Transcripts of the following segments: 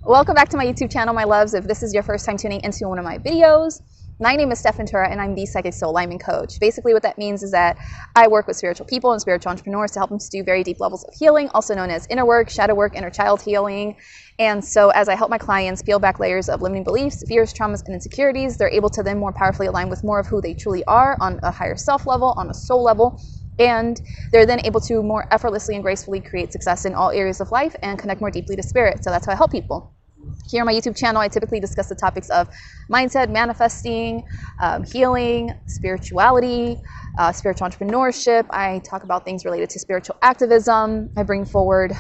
Welcome back to my YouTube channel, my loves. If this is your first time tuning into one of my videos, my name is Stef and I'm the Psychic Soul Alignment Coach. Basically what that means is that I work with spiritual people and spiritual entrepreneurs to help them to do very deep levels of healing, also known as inner work, shadow work, inner child healing. And so as I help my clients peel back layers of limiting beliefs, fears, traumas, and insecurities, they're able to then more powerfully align with more of who they truly are on a higher self level, on a soul level. And they're then able to more effortlessly and gracefully create success in all areas of life and connect more deeply to spirit. So that's how I help people. Here on my YouTube channel, I typically discuss the topics of mindset, manifesting, healing, spirituality, spiritual entrepreneurship. I talk about things related to spiritual activism. I bring forward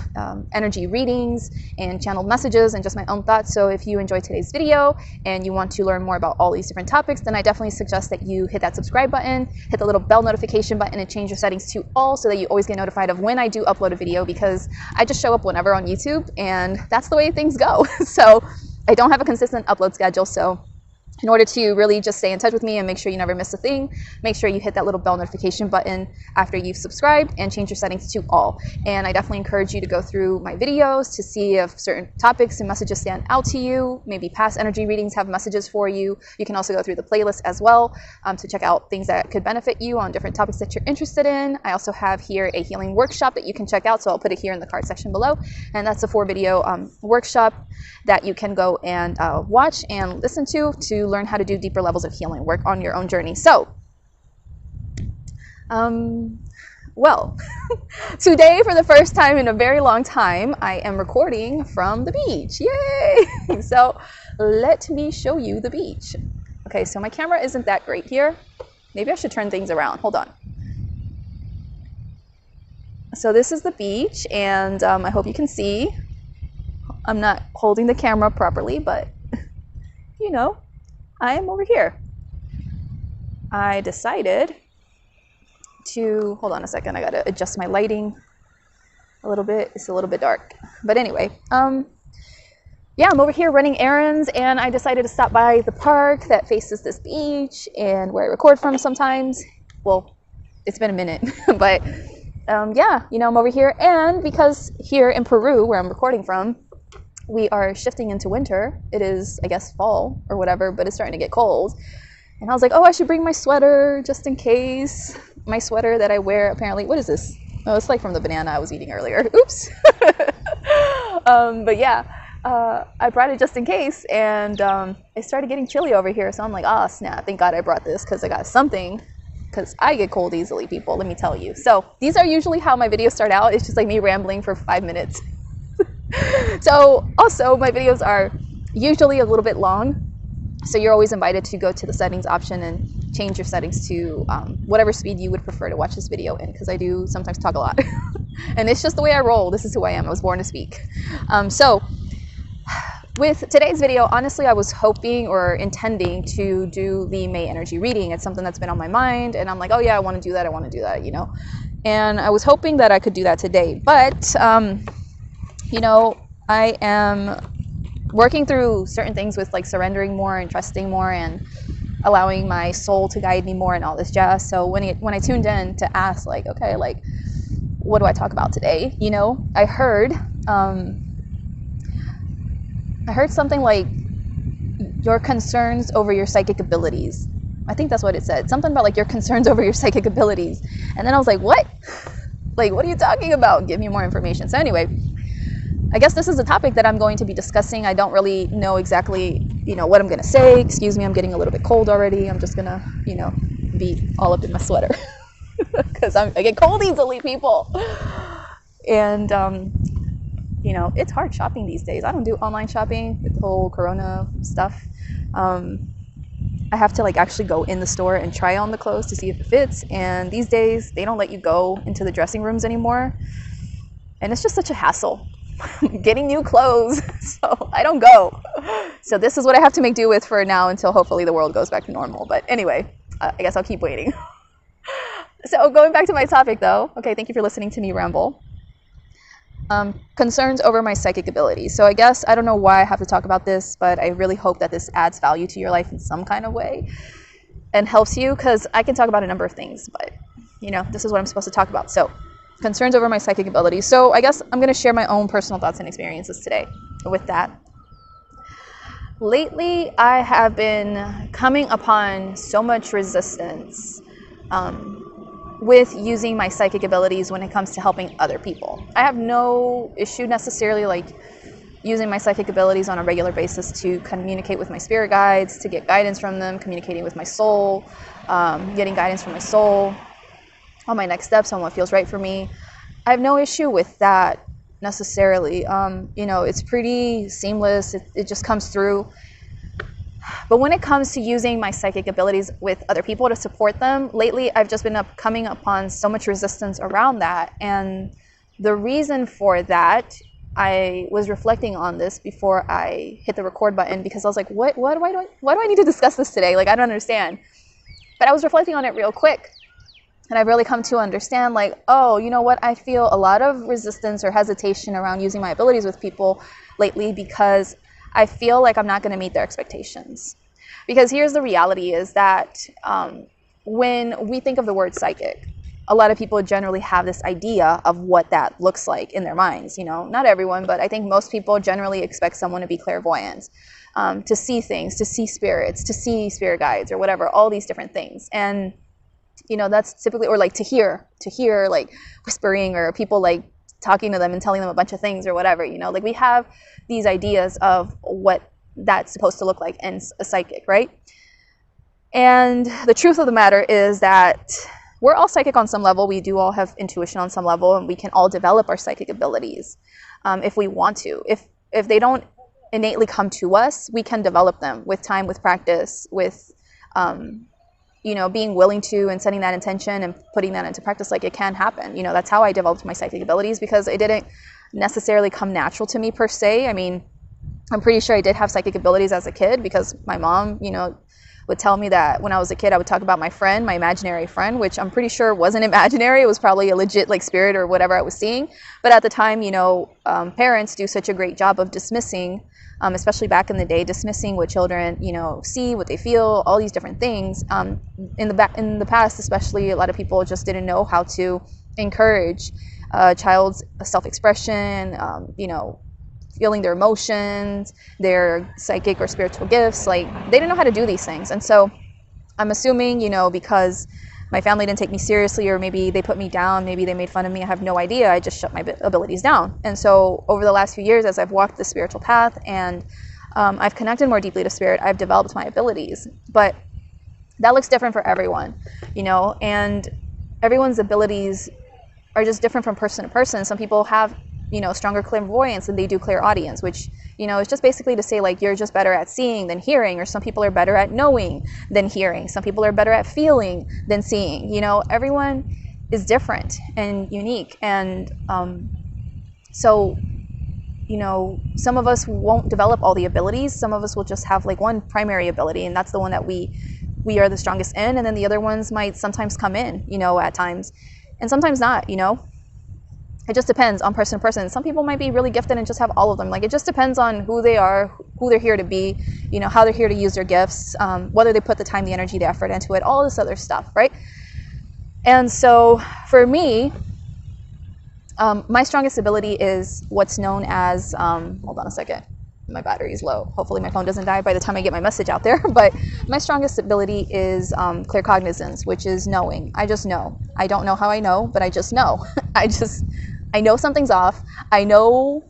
energy readings and channeled messages and just my own thoughts. So if you enjoyed today's video and you want to learn more about all these different topics, then I definitely suggest that you hit that subscribe button, hit the little bell notification button, and change your settings to all so that you always get notified of when I do upload a video, because I just show up whenever on YouTube and that's the way things go. So I don't have a consistent upload schedule, so in order to really just stay in touch with me and make sure you never miss a thing, make sure you hit that little bell notification button after you've subscribed and change your settings to all. And I definitely encourage you to go through my videos to see if certain topics and messages stand out to you. Maybe past energy readings have messages for you. You can also go through the playlist as well to check out things that could benefit you on different topics that you're interested in. I also have here a healing workshop that you can check out, so I'll put it here in the card section below. And that's a 4-video workshop that you can go and watch and listen to learn how to do deeper levels of healing work on your own journey. So, well, today for the first time in a very long time, I am recording from the beach. Yay! So let me show you the beach. Okay, so my camera isn't that great here. Maybe I should turn things around. Hold on. So this is the beach, and I hope you can see. I'm not holding the camera properly, but you know, I am over here. I decided to, hold on a second, I gotta adjust my lighting a little bit. It's a little bit dark. But anyway, yeah, I'm over here running errands, and I decided to stop by the park that faces this beach and where I record from sometimes. Well, it's been a minute, but yeah, you know, I'm over here. And because here in Peru, where I'm recording from, we are shifting into winter. It is, I guess, fall or whatever, but it's starting to get cold. And I was like, oh, I should bring my sweater just in case. My sweater that I wear, apparently, what is this? Oh, it's like from the banana I was eating earlier. Oops. But yeah, I brought it just in case, and it started getting chilly over here. So I'm like, oh, snap, thank God I brought this, because I got something, because I get cold easily, people, let me tell you. So these are usually how my videos start out. It's just like me rambling for 5 minutes. So also my videos are usually a little bit long, so you're always invited to go to the settings option and change your settings to whatever speed you would prefer to watch this video in, because I do sometimes talk a lot. And it's just the way I roll. This is who I am. I was born to speak. So with today's video, honestly, I was hoping or intending to do the May energy reading. It's something that's been on my mind, and I'm like, oh yeah, I want to do that, you know. And I was hoping that I could do that today, but you know, I am working through certain things with like surrendering more and trusting more and allowing my soul to guide me more and all this jazz. So when I tuned in to ask, like, okay, like, what do I talk about today? You know, I heard something like your concerns over your psychic abilities. I think that's what it said. Something about like your concerns over your psychic abilities. And then I was like, what? Like, what are you talking about? Give me more information. So anyway, I guess this is a topic that I'm going to be discussing. I don't really know exactly, you know, what I'm going to say. Excuse me, I'm getting a little bit cold already. I'm just going to, you know, be all up in my sweater because I get cold easily, people. And, you know, it's hard shopping these days. I don't do online shopping with the whole Corona stuff. I have to like actually go in the store and try on the clothes to see if it fits. And these days they don't let you go into the dressing rooms anymore. And it's just such a hassle. Getting new clothes, so I don't go. So this is what I have to make do with for now until hopefully the world goes back to normal. But anyway, I guess I'll keep waiting. So going back to my topic though, okay, thank you for listening to me ramble. Concerns over my psychic abilities. So I guess, I don't know why I have to talk about this, but I really hope that this adds value to your life in some kind of way and helps you, because I can talk about a number of things, but you know, this is what I'm supposed to talk about. So concerns over my psychic abilities. So I guess I'm going to share my own personal thoughts and experiences today with that. Lately, I have been coming upon so much resistance with using my psychic abilities when it comes to helping other people. I have no issue necessarily like using my psychic abilities on a regular basis to communicate with my spirit guides, to get guidance from them, communicating with my soul, getting guidance from my soul on my next steps, on what feels right for me. I have no issue with that necessarily. It's pretty seamless. It just comes through. But when it comes to using my psychic abilities with other people to support them, lately I've just been coming upon so much resistance around that. And the reason for that, I was reflecting on this before I hit the record button, because I was like, why do I need to discuss this today? Like, I don't understand. But I was reflecting on it real quick. And I've really come to understand, like, oh, you know what? I feel a lot of resistance or hesitation around using my abilities with people lately because I feel like I'm not going to meet their expectations. Because here's the reality is that when we think of the word psychic, a lot of people generally have this idea of what that looks like in their minds. Not everyone, but I think most people generally expect someone to be clairvoyant, to see things, to see spirits, to see spirit guides or whatever, all these different things. And that's typically, or like to hear like whispering, or people like talking to them and telling them a bunch of things or whatever, like we have these ideas of what that's supposed to look like in a psychic, right? And the truth of the matter is that we're all psychic on some level. We do all have intuition on some level, and we can all develop our psychic abilities if we want to. If they don't innately come to us, we can develop them with time, with practice, with being willing to and setting that intention and putting that into practice. Like, it can happen. That's how I developed my psychic abilities, because it didn't necessarily come natural to me per se. I mean, I'm pretty sure I did have psychic abilities as a kid, because my mom, would tell me that when I was a kid, I would talk about my friend, my imaginary friend, which I'm pretty sure wasn't imaginary. It was probably a legit like spirit or whatever I was seeing. But at the time, parents do such a great job of dismissing, especially back in the day, dismissing what children, see, what they feel, all these different things. In the past, especially, a lot of people just didn't know how to encourage a child's self-expression, feeling their emotions, their psychic or spiritual gifts. Like, they didn't know how to do these things. And so I'm assuming, because my family didn't take me seriously, or maybe they put me down, maybe they made fun of me, I have no idea, I just shut my abilities down. And so over the last few years, as I've walked the spiritual path and I've connected more deeply to spirit, I've developed my abilities. But that looks different for everyone, and everyone's abilities are just different from person to person. Some people have stronger clairvoyance and they do clairaudience, which is just basically to say, like, you're just better at seeing than hearing. Or some people are better at knowing than hearing. Some people are better at feeling than seeing. Everyone is different and unique. And so some of us won't develop all the abilities. Some of us will just have like one primary ability, and that's the one that we are the strongest in. And then the other ones might sometimes come in at times, and sometimes not. It just depends on person to person. Some people might be really gifted and just have all of them. Like, it just depends on who they are, who they're here to be, how they're here to use their gifts, whether they put the time, the energy, the effort into it, all this other stuff, right? And so for me, my strongest ability is what's known as, hold on a second, my battery's low. Hopefully my phone doesn't die by the time I get my message out there. But my strongest ability is Claircognizance, which is knowing. I just know. I don't know how I know, but I just know. I know something's off. I know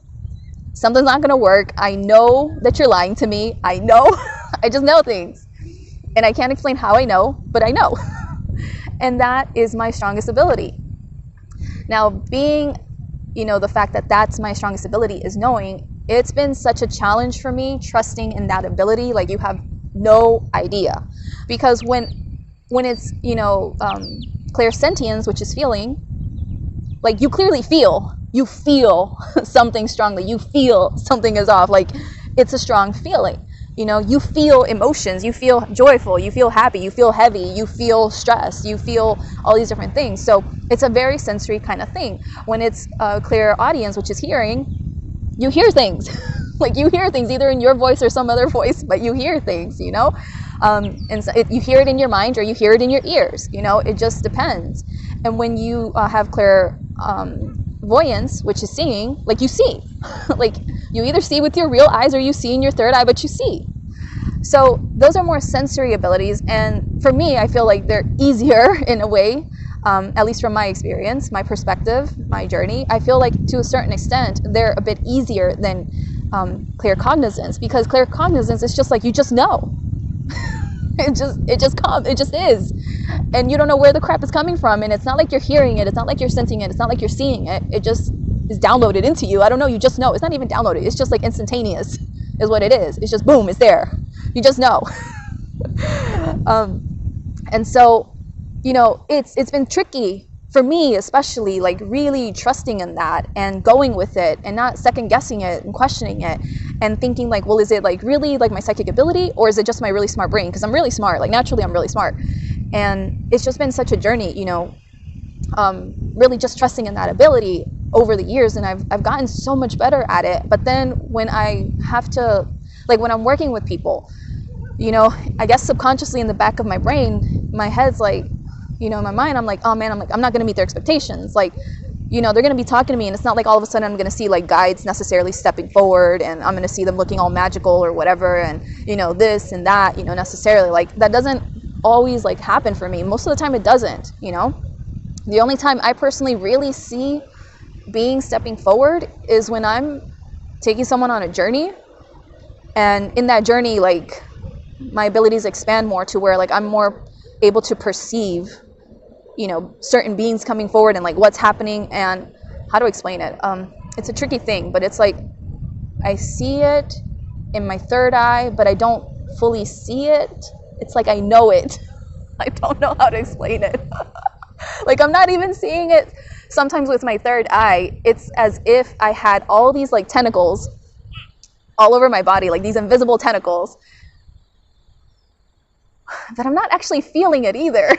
something's not going to work. I know that you're lying to me. I know. I just know things. And I can't explain how I know, but I know. And that is my strongest ability. Now, being, the fact that that's my strongest ability is knowing, it's been such a challenge for me trusting in that ability. Like, you have no idea. Because when it's, Clairsentience, which is feeling, like, you clearly feel something strongly. You feel something is off. Like, it's a strong feeling. You feel emotions. You feel joyful. You feel happy. You feel heavy. You feel stressed. You feel all these different things. So it's a very sensory kind of thing. When it's clairaudience, which is hearing, you hear things. Like, you hear things either in your voice or some other voice, but you hear things, and so you hear it in your mind or you hear it in your ears. It just depends. And when you have clairvoyance, which is seeing, like, you see. Like, you either see with your real eyes or you see in your third eye, but you see. So those are more sensory abilities, and for me, I feel like they're easier in a way, at least from my experience, my perspective, my journey. I feel like to a certain extent, they're a bit easier than claircognizance, because claircognizance is just like, you just know. It just is, and you don't know where the crap is coming from, and it's not like you're hearing it, it's not like you're sensing it, it's not like you're seeing it. It just is downloaded into you. I don't know, you just know. It's not even downloaded, it's just like instantaneous is what it is. It's just boom, it's there, you just know. And so, you know, it's been tricky for me, especially, like really trusting in that and going with it and not second guessing it and questioning it and thinking like, well, is it like really like my psychic ability, or is it just my really smart brain? Because I'm really smart, like naturally I'm really smart. And it's just been such a journey, you know, really just trusting in that ability over the years. And I've gotten so much better at it. But then when I have to, like when I'm working with people, you know, I guess subconsciously in the back of my brain, my head's like, you know, in my mind, I'm like, oh man, I'm not going to meet their expectations. Like, you know, they're going to be talking to me, and it's not like all of a sudden I'm going to see like guides necessarily stepping forward and I'm going to see them looking all magical or whatever. And, you know, this and that, you know, necessarily, like that doesn't always like happen for me. Most of the time it doesn't, you know. The only time I personally really see beings stepping forward is when I'm taking someone on a journey, and in that journey, like my abilities expand more to where like I'm more able to perceive, you know, certain beings coming forward and like what's happening. And how to explain it, it's a tricky thing, but it's like I see it in my third eye, but I don't fully see it. It's like I know it. I don't know how to explain it. Like I'm not even seeing it sometimes with my third eye. It's as if I had all these like tentacles all over my body, like these invisible tentacles, that I'm not actually feeling it either.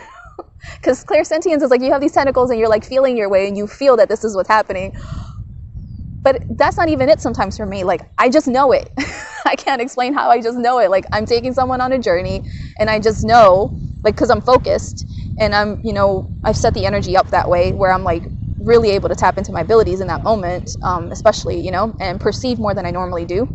Because clairsentience is like you have these tentacles and you're like feeling your way and you feel that this is what's happening. But that's not even it sometimes for me. Like I just know it. I can't explain how, I just know it. Like I'm taking someone on a journey and I just know, like, because I'm focused and I'm, you know, I've set the energy up that way where I'm like really able to tap into my abilities in that moment, especially, you know, and perceive more than I normally do.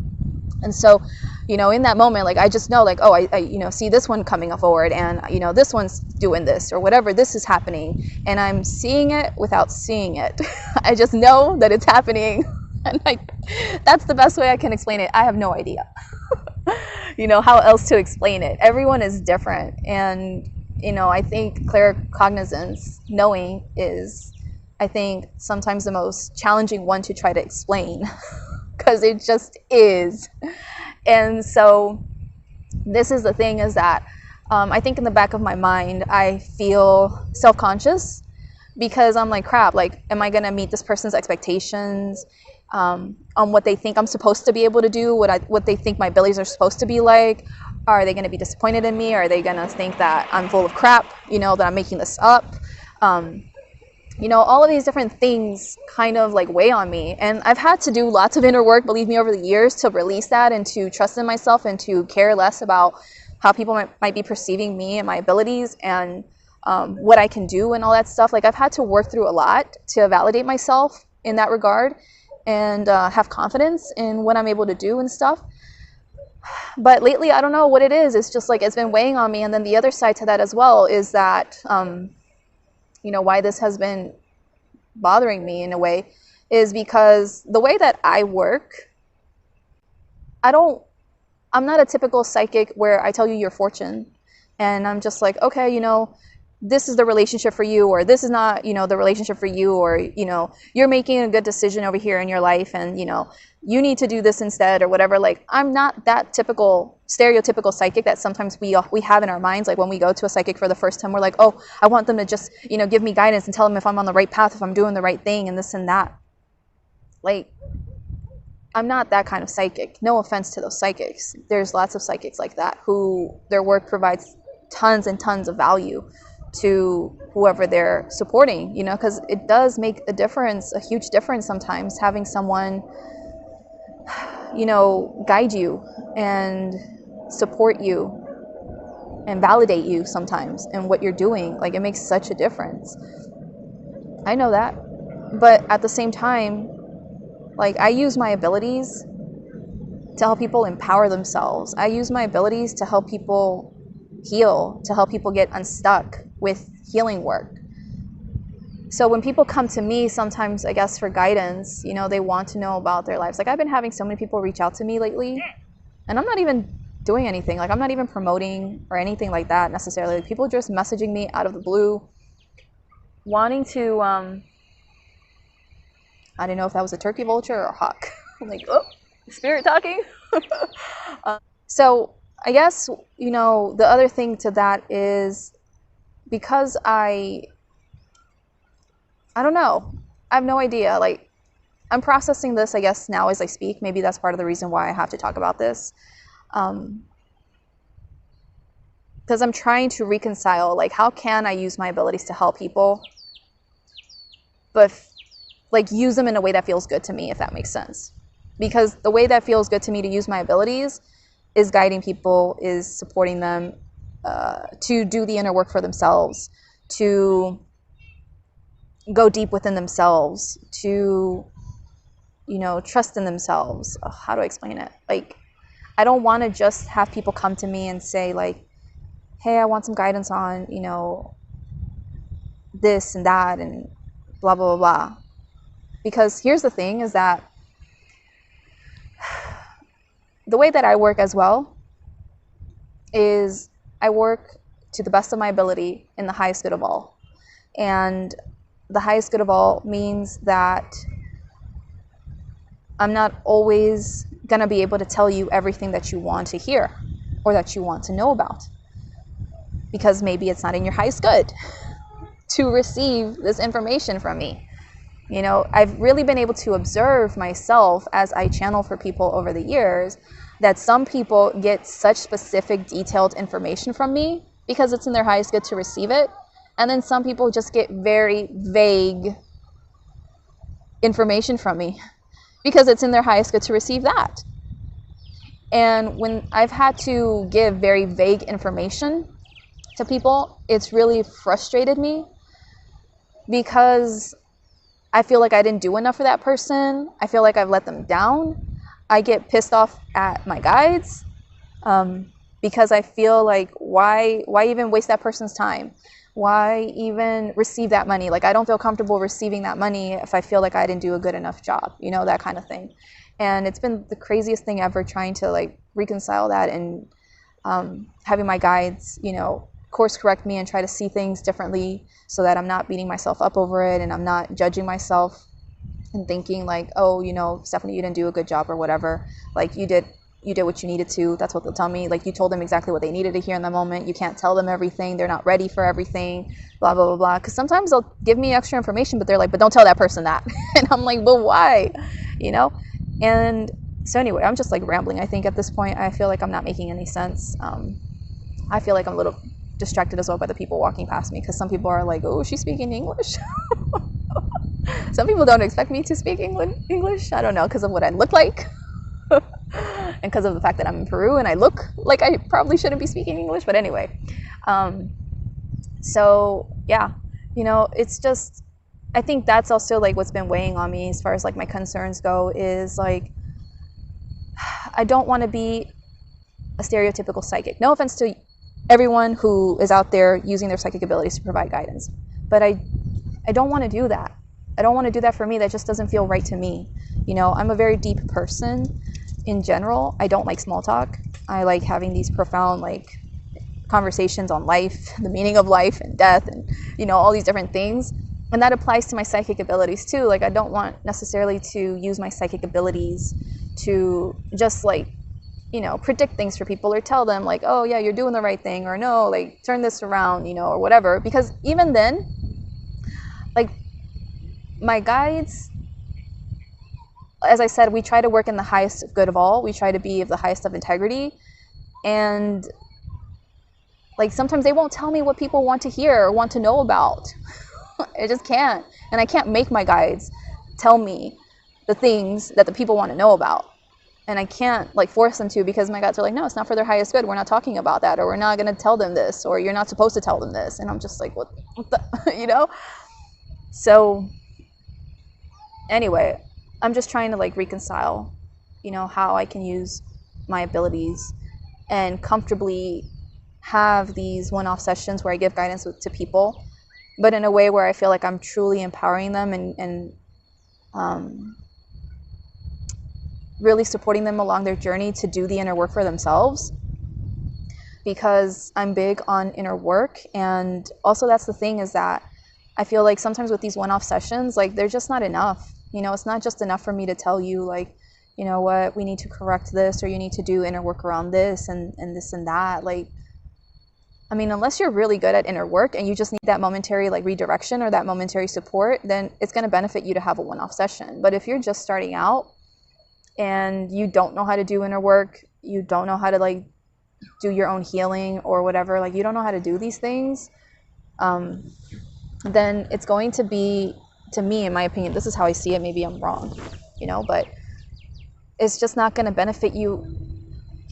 And so, you know, in that moment, like I just know like, oh, I you know, see this one coming forward, and you know, this one's doing this or whatever, this is happening, and I'm seeing it without seeing it. I just know that it's happening. And like that's the best way I can explain it. I have no idea. You know, how else to explain it. Everyone is different, and you know, I think claircognizance, knowing, is I think sometimes the most challenging one to try to explain. Because it just is. And so this is the thing, is that I think in the back of my mind I feel self-conscious, because I'm like, crap, like am I gonna meet this person's expectations on what they think I'm supposed to be able to do, what they think my abilities are supposed to be like? Are they gonna be disappointed in me? Are they gonna think that I'm full of crap, you know, that I'm making this up? You know, all of these different things kind of like weigh on me. And I've had to do lots of inner work, believe me, over the years to release that and to trust in myself and to care less about how people might be perceiving me and my abilities and what I can do and all that stuff. Like I've had to work through a lot to validate myself in that regard and have confidence in what I'm able to do and stuff. But lately, I don't know what it is. It's just like it's been weighing on me. And then the other side to that as well is that you know, why this has been bothering me in a way is because the way that I work, I'm not a typical psychic where I tell you your fortune and I'm just like, okay, you know, this is the relationship for you, or this is not, you know, the relationship for you, or, you know, you're making a good decision over here in your life and, you know, you need to do this instead or whatever. Like I'm not that typical stereotypical psychic that sometimes we have in our minds. Like when we go to a psychic for the first time, we're like, oh, I want them to just, you know, give me guidance and tell them if I'm on the right path, if I'm doing the right thing and this and that. Like I'm not that kind of psychic. No offense to those psychics. There's lots of psychics like that who their work provides tons and tons of value to whoever they're supporting, you know, because it does make a difference, a huge difference sometimes, having someone, you know, guide you and support you and validate you sometimes in what you're doing. Like it makes such a difference. I know that. But at the same time, like I use my abilities to help people empower themselves. I use my abilities to help people heal, to help people get unstuck with healing work. So when people come to me sometimes, I guess, for guidance, you know, they want to know about their lives. Like, I've been having so many people reach out to me lately, and I'm not even doing anything. Like, I'm not even promoting or anything like that necessarily. Like, people just messaging me out of the blue, wanting to, I didn't know if that was a turkey vulture or a hawk. I'm like, oh, spirit talking. So I guess, you know, the other thing to that is because I don't know. I have no idea. Like, I'm processing this, I guess, now as I speak. Maybe that's part of the reason why I have to talk about this. Because I'm trying to reconcile, like, how can I use my abilities to help people, but like use them in a way that feels good to me, if that makes sense. Because the way that feels good to me to use my abilities is guiding people, is supporting them to do the inner work for themselves, to go deep within themselves, to, you know, trust in themselves. How do I explain it? Like, I don't want to just have people come to me and say, like, hey, I want some guidance on, you know, this and that and blah, blah, blah, blah. Because here's the thing is that the way that I work as well is I work to the best of my ability in the highest good of all. And the highest good of all means that I'm not always going to be able to tell you everything that you want to hear or that you want to know about, because maybe it's not in your highest good to receive this information from me. You know, I've really been able to observe myself as I channel for people over the years that some people get such specific, detailed information from me because it's in their highest good to receive it. And then some people just get very vague information from me because it's in their highest good to receive that. And when I've had to give very vague information to people, it's really frustrated me because I feel like I didn't do enough for that person. I feel like I've let them down. I get pissed off at my guides because I feel like why even waste that person's time? Why even receive that money? Like, I don't feel comfortable receiving that money if I feel like I didn't do a good enough job, you know, that kind of thing. And it's been the craziest thing ever trying to like reconcile that and having my guides, you know, course correct me and try to see things differently so that I'm not beating myself up over it and I'm not judging myself and thinking like, oh, you know, Stephanie, you didn't do a good job or whatever. Like, you did what you needed to. That's what they'll tell me. Like, you told them exactly what they needed to hear in the moment. You can't tell them everything. They're not ready for everything, blah, blah, blah, blah. Because sometimes they'll give me extra information, but they're like, but don't tell that person that. And I'm like, well, why? You know? And so anyway, I'm just like rambling. I think at this point, I feel like I'm not making any sense. I feel like I'm a little distracted as well by the people walking past me because some people are like, oh, she's speaking English. Some people don't expect me to speak English. I don't know, because of what I look like. And because of the fact that I'm in Peru and I look like I probably shouldn't be speaking English, but anyway. So yeah, you know, it's just, I think that's also like what's been weighing on me as far as like my concerns go is like, I don't want to be a stereotypical psychic. No offense to everyone who is out there using their psychic abilities to provide guidance, but I don't want to do that. I don't want to do that for me. That just doesn't feel right to me. You know, I'm a very deep person in general. I don't like small talk. I like having these profound like conversations on life, the meaning of life and death and, you know, all these different things. And that applies to my psychic abilities too. Like, I don't want necessarily to use my psychic abilities to just like, you know, predict things for people or tell them like, oh yeah, you're doing the right thing, or no, like turn this around, you know, or whatever. Because even then, like, my guides, as I said, we try to work in the highest good of all. We try to be of the highest of integrity. And like, sometimes they won't tell me what people want to hear or want to know about. I just can't. And I can't make my guides tell me the things that the people want to know about. And I can't like force them to, because my guides are like, no, it's not for their highest good. We're not talking about that, or we're not going to tell them this, or you're not supposed to tell them this. And I'm just like, what the, you know? So anyway, I'm just trying to like reconcile, you know, how I can use my abilities and comfortably have these one-off sessions where I give guidance to people, but in a way where I feel like I'm truly empowering them and really supporting them along their journey to do the inner work for themselves, because I'm big on inner work. And also that's the thing, is that I feel like sometimes with these one-off sessions, like they're just not enough. You know, it's not just enough for me to tell you like, you know what, we need to correct this, or you need to do inner work around this and this and that. Like, I mean, unless you're really good at inner work and you just need that momentary like redirection or that momentary support, then it's going to benefit you to have a one-off session. But if you're just starting out and you don't know how to do inner work, you don't know how to like do your own healing or whatever, like you don't know how to do these things, then it's going to be, to me, in my opinion, this is how I see it, maybe I'm wrong, you know, but it's just not going to benefit you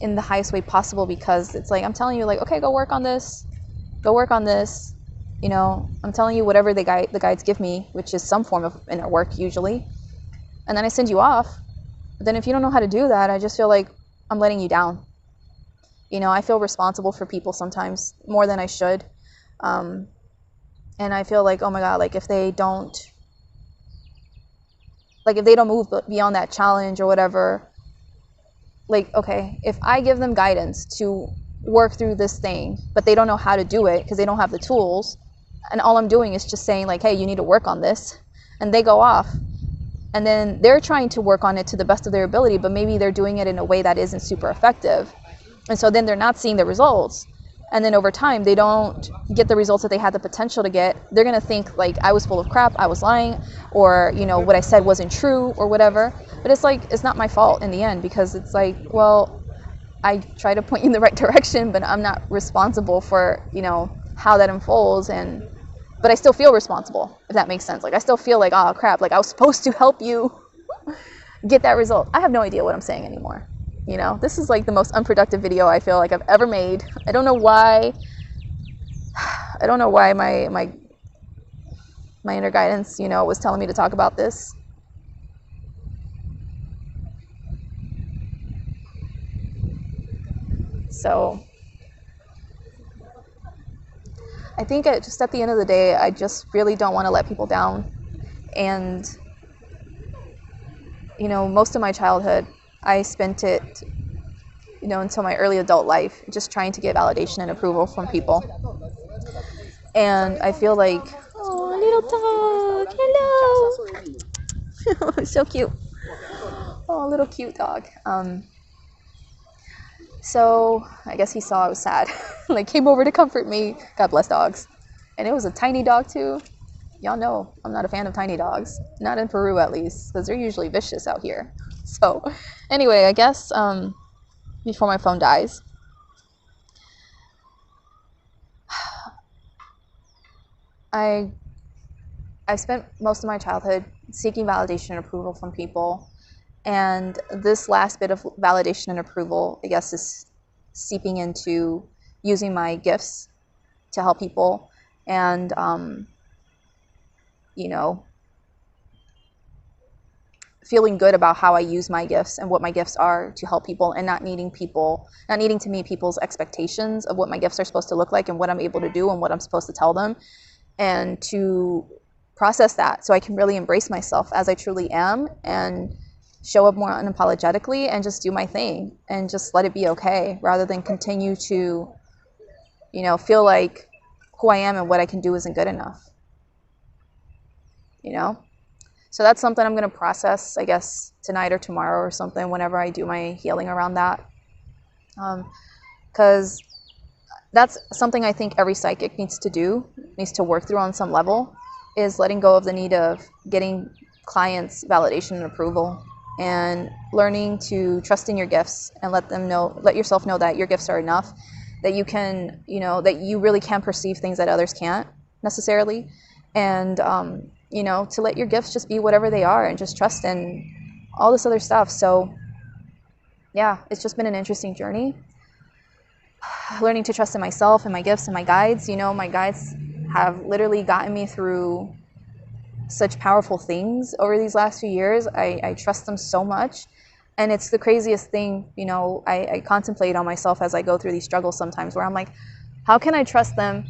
in the highest way possible, because it's like I'm telling you like, okay, go work on this, you know, I'm telling you whatever the guides give me, which is some form of inner work usually, and then I send you off. But then if you don't know how to do that, I just feel like I'm letting you down. You know, I feel responsible for people sometimes more than I should, and I feel like, oh my god, like if they don't move beyond that challenge or whatever, like, okay, if I give them guidance to work through this thing, but they don't know how to do it because they don't have the tools, and all I'm doing is just saying like, hey, you need to work on this, and they go off, and then they're trying to work on it to the best of their ability, but maybe they're doing it in a way that isn't super effective, and so then they're not seeing the results, and then over time they don't get the results that they had the potential to get. They're gonna think like, I was full of crap, I was lying, or you know, what I said wasn't true or whatever. But it's like, it's not my fault in the end, because it's like, well, I try to point you in the right direction, but I'm not responsible for, you know, how that unfolds. But I still feel responsible, if that makes sense. Like I still feel like, oh crap, like I was supposed to help you get that result. I have no idea what I'm saying anymore. You know, this is like the most unproductive video I feel like I've ever made. I don't know why my inner guidance, you know, was telling me to talk about this. So I think just at the end of the day, I just really don't want to let people down. And, you know, most of my childhood, I spent it, you know, until my early adult life, just trying to get validation and approval from people. And I feel like, oh, little dog, hello. So cute. Oh, little cute dog. So I guess he saw I was sad, like came over to comfort me. God bless dogs. And it was a tiny dog too. Y'all know I'm not a fan of tiny dogs, not in Peru at least, because they're usually vicious out here. So anyway, I guess before my phone dies, I spent most of my childhood seeking validation and approval from people. And this last bit of validation and approval, I guess, is seeping into using my gifts to help people, and, you know, feeling good about how I use my gifts and what my gifts are to help people, and not needing to meet people's expectations of what my gifts are supposed to look like and what I'm able to do and what I'm supposed to tell them, and to process that so I can really embrace myself as I truly am and show up more unapologetically and just do my thing and just let it be okay, rather than continue to, you know, feel like who I am and what I can do isn't good enough, you know? So that's something I'm going to process, I guess, tonight or tomorrow or something, whenever I do my healing around that. Because that's something I think every psychic needs to work through on some level, is letting go of the need of getting clients' validation and approval, and learning to trust in your gifts and let yourself know that your gifts are enough, that you can, you know, that you really can perceive things that others can't necessarily, and, you know, to let your gifts just be whatever they are and just trust in all this other stuff. So yeah, it's just been an interesting journey, learning to trust in myself and my gifts and my guides. You know, my guides have literally gotten me through such powerful things over these last few years. I trust them so much, And it's the craziest thing, you know, I contemplate on myself as I go through these struggles sometimes, where I'm like, how can I trust them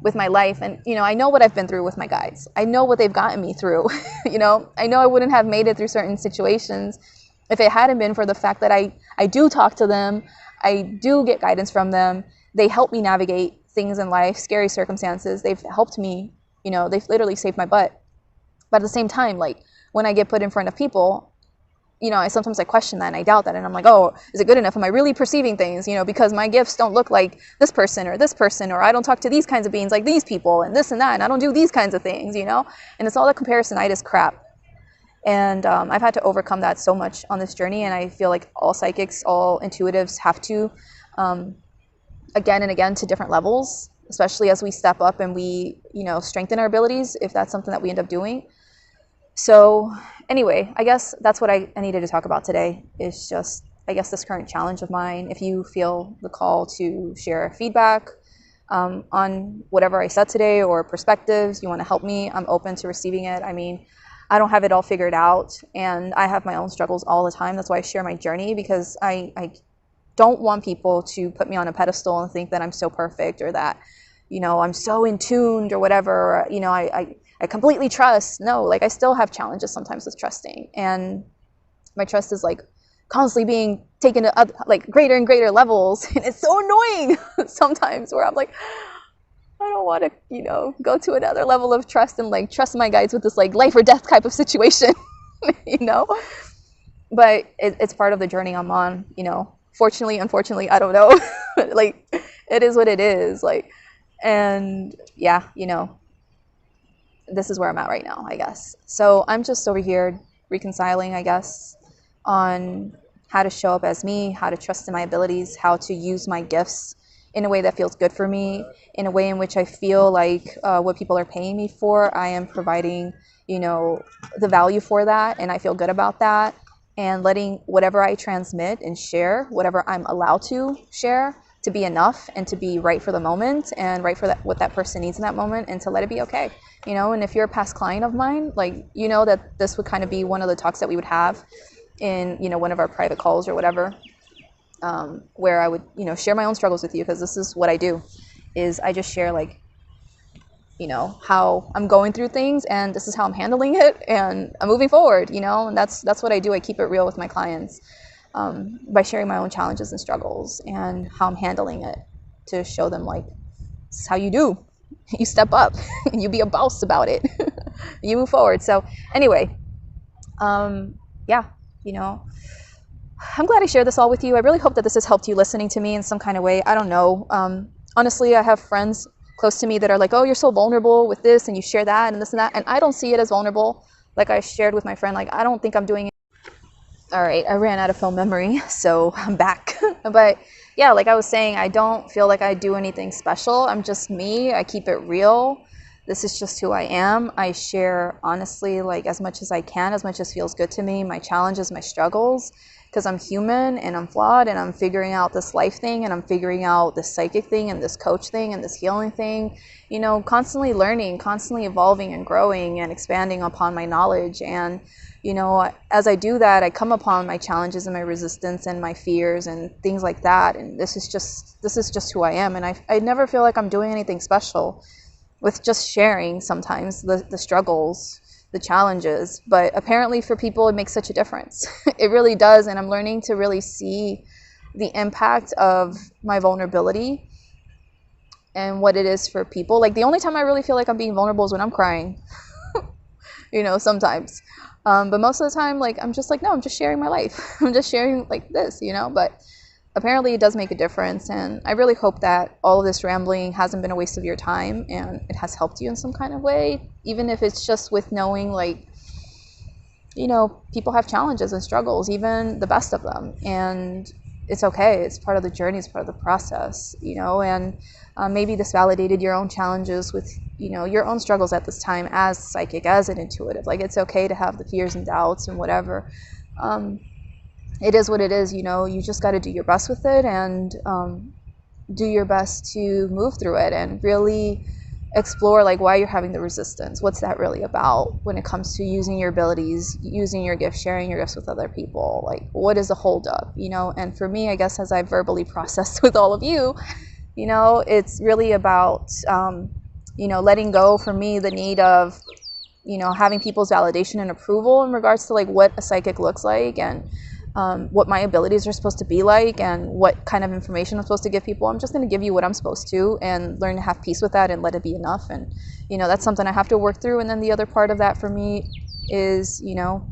with my life? And, you know, I know what I've been through with my guides. I know what they've gotten me through. You know, I know I wouldn't have made it through certain situations if it hadn't been for the fact that I do talk to them. I do get guidance from them. They help me navigate things in life, scary circumstances. They've helped me, you know, they've literally saved my butt. But at the same time, like, when I get put in front of people, you know, I question that and I doubt that. And I'm like, oh, is it good enough? Am I really perceiving things? You know, because my gifts don't look like this person, or I don't talk to these kinds of beings like these people and this and that. And I don't do these kinds of things, you know, and it's all the comparisonitis crap. And I've had to overcome that so much on this journey. And I feel like all psychics, all intuitives have to, again and again, to different levels, especially as we step up and we, you know, strengthen our abilities, if that's something that we end up doing. So anyway, I guess that's what I needed to talk about today, is just, I guess, this current challenge of mine. If you feel the call to share feedback on whatever I said today, or perspectives, you want to help me, I'm open to receiving it. I mean, I don't have it all figured out, and I have my own struggles all the time. That's why I share my journey, because I don't want people to put me on a pedestal and think that I'm so perfect, or that, you know, I'm so in tuned or whatever, you know, I completely trust. No, like, I still have challenges sometimes with trusting, and my trust is like constantly being taken to like greater and greater levels, and it's so annoying sometimes, where I'm like, I don't want to, you know, go to another level of trust and like trust my guides with this like life or death type of situation, you know. But it's part of the journey I'm on, you know. Fortunately, unfortunately, I don't know. Like, it is what it is. Like, and yeah, you know, this is where I'm at right now, I guess. So I'm just over here reconciling, I guess, on how to show up as me, how to trust in my abilities, how to use my gifts in a way that feels good for me, in a way in which I feel like what people are paying me for, I am providing, you know, the value for that, and I feel good about that, and letting whatever I transmit and share, whatever I'm allowed to share, to be enough and to be right for the moment and right for that, what that person needs in that moment, and to let it be okay, you know. And if you're a past client of mine, like, you know that this would kind of be one of the talks that we would have in, you know, one of our private calls or whatever, where I would, you know, share my own struggles with you, because this is what I do, is I just share, like, you know, how I'm going through things, and this is how I'm handling it, and I'm moving forward, you know. And that's what I do. I keep it real with my clients, by sharing my own challenges and struggles and how I'm handling it, to show them, like, this is how you do. You step up, you be a boss about it, you move forward. So anyway, yeah, you know, I'm glad I shared this all with you. I really hope that this has helped you listening to me in some kind of way. I don't know. Honestly, I have friends close to me that are like, oh, you're so vulnerable with this, and you share that and this and that. And I don't see it as vulnerable. Like I shared with my friend, like, I don't think I'm doing it. All right, I ran out of phone memory, so I'm back. But yeah, like I was saying, I don't feel like I do anything special. I'm just me. I keep it real. This is just who I am. I share honestly, like, as much as I can, as much as feels good to me, my challenges, my struggles, because I'm human and I'm flawed, and I'm figuring out this life thing, and I'm figuring out this psychic thing and this coach thing and this healing thing, you know, constantly learning, constantly evolving and growing and expanding upon my knowledge. And, you know, as I do that, I come upon my challenges and my resistance and my fears and things like that. And this is just who I am. And I never feel like I'm doing anything special with just sharing sometimes the struggles, the challenges. But apparently for people, it makes such a difference. It really does. And I'm learning to really see the impact of my vulnerability and what it is for people. Like, the only time I really feel like I'm being vulnerable is when I'm crying, you know, sometimes. But most of the time, like, I'm just like, no, I'm just sharing my life. I'm just sharing like this, you know. But apparently it does make a difference, and I really hope that all of this rambling hasn't been a waste of your time, and it has helped you in some kind of way, even if it's just with knowing, like, you know, people have challenges and struggles, even the best of them, and it's okay. It's part of the journey. It's part of the process, you know. And maybe this validated your own challenges with, you know, your own struggles at this time as psychic, as an intuitive. Like, it's okay to have the fears and doubts and whatever. It is what it is, you know. You just got to do your best with it, and do your best to move through it, and really explore like why you're having the resistance. What's that really about when it comes to using your abilities, using your gifts, sharing your gifts with other people? Like, what is the holdup, you know? And for me, I guess as I verbally processed with all of you, you know, it's really about, you know, letting go for me the need of, you know, having people's validation and approval in regards to like what a psychic looks like, and what my abilities are supposed to be like, and what kind of information I'm supposed to give people. I'm just going to give you what I'm supposed to, and learn to have peace with that and let it be enough. And, you know, that's something I have to work through. And then the other part of that for me is, you know,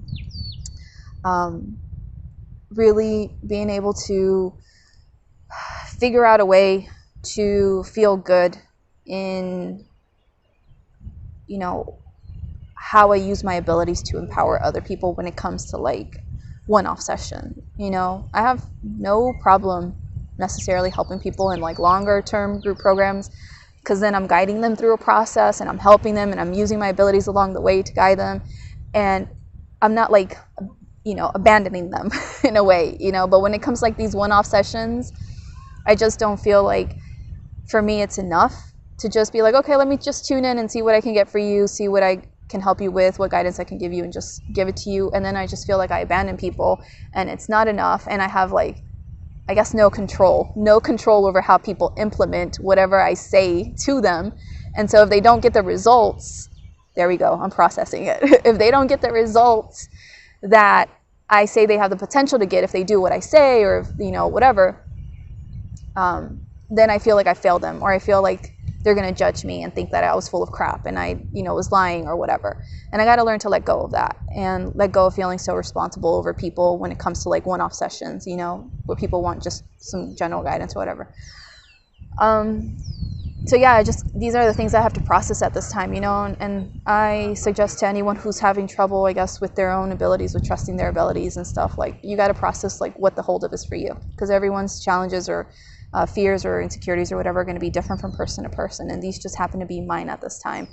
really being able to figure out a way to feel good in, you know, how I use my abilities to empower other people when it comes to like one-off session. You know, I have no problem necessarily helping people in like longer term group programs, because then I'm guiding them through a process and I'm helping them and I'm using my abilities along the way to guide them, and I'm not like, you know, abandoning them in a way, you know. But when it comes like these one-off sessions, I just don't feel like, for me, it's enough to just be like, okay, let me just tune in and see what I can get for you, see what I can help you with, what guidance I can give you, and just give it to you. And then I just feel like I abandon people and it's not enough, and I have like, I guess, no control over how people implement whatever I say to them. And so if they don't get the results, there we go, I'm processing it. If they don't get the results that I say they have the potential to get if they do what I say, or if, you know, whatever, then I feel like I failed them, or I feel like they're going to judge me and think that I was full of crap and I, you know, was lying or whatever. And I got to learn to let go of that, and let go of feeling so responsible over people when it comes to like one-off sessions, you know, where people want just some general guidance or whatever. So yeah, these are the things I have to process at this time, you know, and I suggest to anyone who's having trouble, I guess, with their own abilities, with trusting their abilities and stuff, like, you got to process like what the holdup is for you, because everyone's challenges or fears or insecurities or whatever are going to be different from person to person, and these just happen to be mine at this time.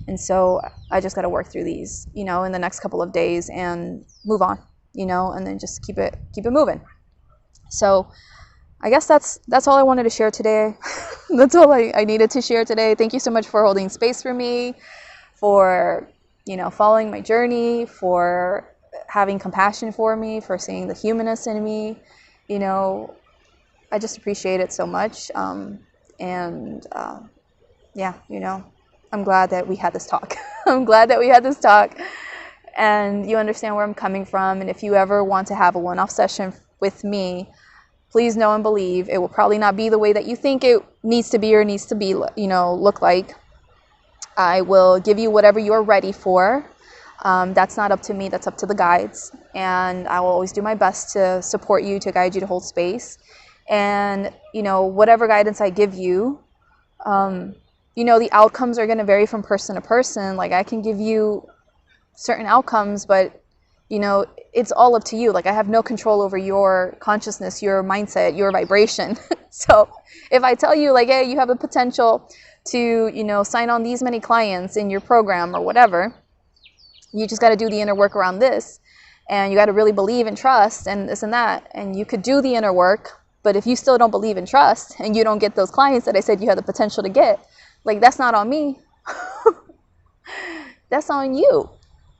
And so I just got to work through these, you know, in the next couple of days and move on, you know, and then just keep it moving. So I guess that's all I wanted to share today. That's all I needed to share today. Thank you so much for holding space for me, for, you know, following my journey, for having compassion for me, for seeing the humanist in me. You know, I just appreciate it so much. Yeah, you know, I'm glad that we had this talk. I'm glad that we had this talk, and you understand where I'm coming from. And if you ever want to have a one-off session with me, please know and believe it will probably not be the way that you think it needs to be, or needs to be, you know, look like. I will give you whatever you're ready for. That's not up to me, that's up to the guides. And I will always do my best to support you, to guide you, to hold space. And, you know, whatever guidance I give you, you know, the outcomes are going to vary from person to person. Like, I can give you certain outcomes, but, you know, it's all up to you. Like, I have no control over your consciousness, your mindset, your vibration. So if I tell you like, hey, you have the potential to, you know, sign on these many clients in your program or whatever, you just got to do the inner work around this, and you got to really believe and trust and this and that. And you could do the inner work, but if you still don't believe and trust and you don't get those clients that I said you have the potential to get, like, that's not on me. That's on you.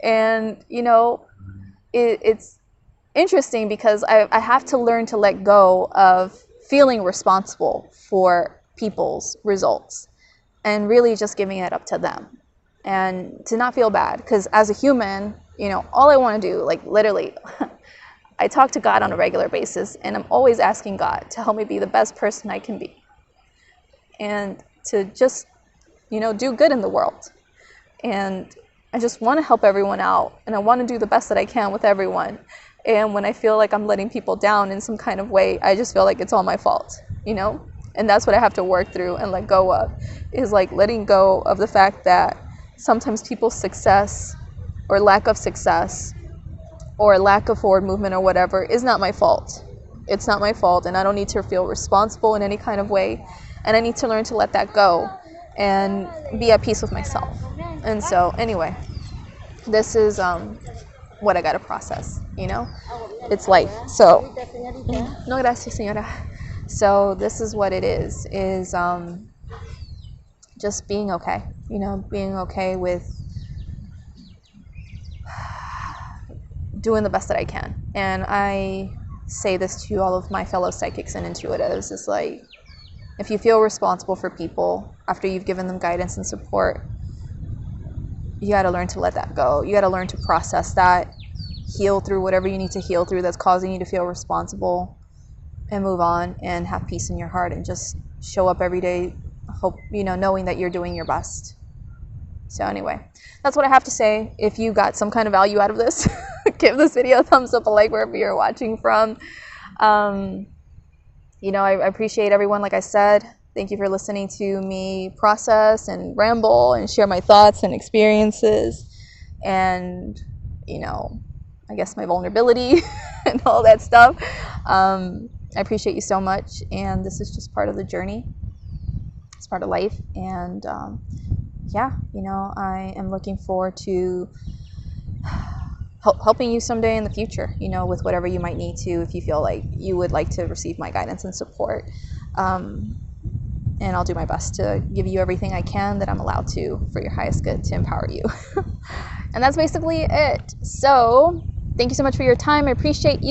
And, you know, it's interesting because I have to learn to let go of feeling responsible for people's results, and really just giving it up to them, and to not feel bad. Because as a human, you know, all I want to do, like, literally, I talk to God on a regular basis, and I'm always asking God to help me be the best person I can be, and to just, you know, do good in the world. And I just want to help everyone out, and I want to do the best that I can with everyone. And when I feel like I'm letting people down in some kind of way, I just feel like it's all my fault, you know? And that's what I have to work through and let go of, is like letting go of the fact that sometimes people's success or lack of success or lack of forward movement or whatever is not my fault. It's not my fault, and I don't need to feel responsible in any kind of way. And I need to learn to let that go and be at peace with myself. And so anyway, this is what I got to process, you know? It's life. So, no gracias, señora. So this is what it is just being okay, being okay with doing the best that I can. And I say this to all of my fellow psychics and intuitives, is like, if you feel responsible for people after you've given them guidance and support, you got to learn to let that go. You got to learn to process that, heal through whatever you need to heal through that's causing you to feel responsible, and move on and have peace in your heart, and just show up every day, hope, knowing that you're doing your best. So anyway, that's what I have to say. If you got some kind of value out of this, give this video a thumbs up, a like wherever you're watching from. I appreciate everyone. Like I said, thank you for listening to me process and ramble and share my thoughts and experiences, and I guess my vulnerability and all that stuff. I appreciate you so much, and this is just part of the journey. It's part of life, and I am looking forward to helping you someday in the future, with whatever you might need to, if you feel like you would like to receive my guidance and support. And I'll do my best to give you everything I can that I'm allowed to, for your highest good, to empower you. And that's basically it. So thank you so much for your time. I appreciate you.